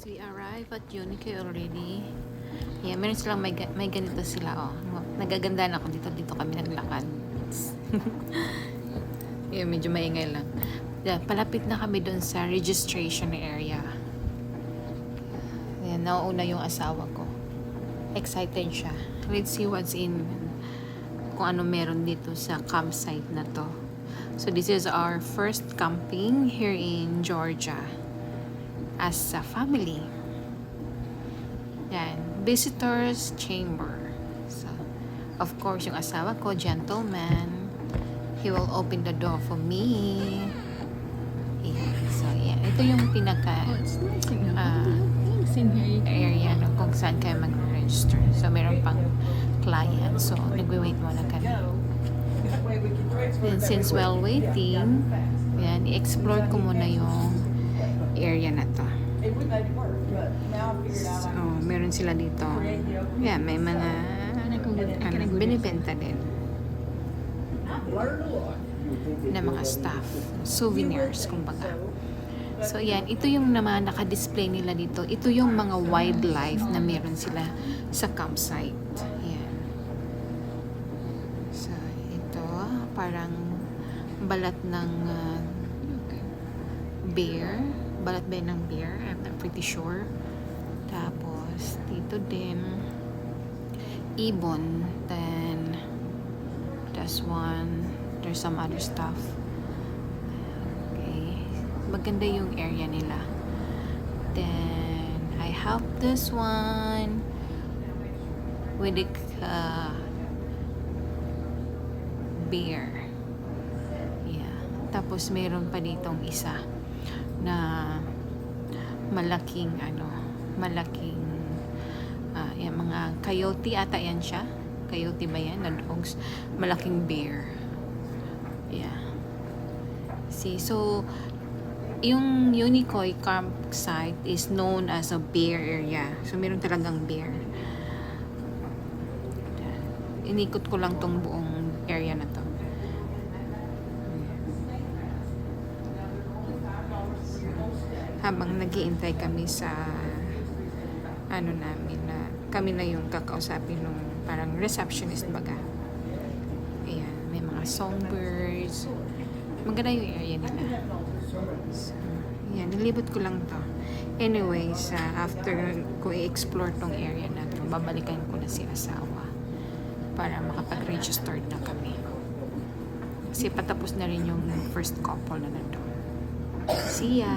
We arrive at Unique already. Yeah, meron silang may ganito sila, oh. Nagaganda na ako dito kami naglakad. Yeah, medyo maingay lang. Yeah, palapit na kami doon sa registration area. Yeah, nauuna yung asawa ko. Excited siya. Let's see what's in, kung ano meron dito sa campsite na to. So this is our first camping here in Georgia as a family. Yan, visitors chamber. So, of course, yung asawa ko, gentleman, he will open the door for me. Yeah. So, yeah, ito yung pinaka area no, kung saan kayo mag-register. So, meron pang client. So, nagwe-wait muna kami. Then, since while waiting, yan, i-explore ko muna yung area na to. So, meron sila dito. Yeah, may mga binibenta din na mga stuff, souvenirs, kumbaga. So, yan. Ito yung naman naka-display nila dito. Ito yung mga wildlife na meron sila sa campsite. Yan. So, ito, parang balat ng bear. Balat ba ng bear? I'm not pretty sure. Tapos, dito din, ibon. Then, there's one. There's some other stuff. Okay. Maganda yung area nila. Then, I have this one with the bear. Yeah. Tapos, meron pa ditong isa na malaking yung mga coyote ata yan siya. Coyote ba yan? Na dogs. Malaking bear. Yeah. See, so yung Unicoi campsite is known as a bear area. So meron talagang bear. Inikot ko lang tong buong area na to. Habang nag-iintay kami sa namin na kami na yung kakausapin nung parang receptionist baga. Ayan, may mga songbirds. Maganda yung area nila. So, ayan, nilibot ko lang to. Anyways, after ko i-explore tong area na to, babalikan ko na si asawa para makapag-register na kami. Kasi patapos na rin yung first couple na nandun. See ya!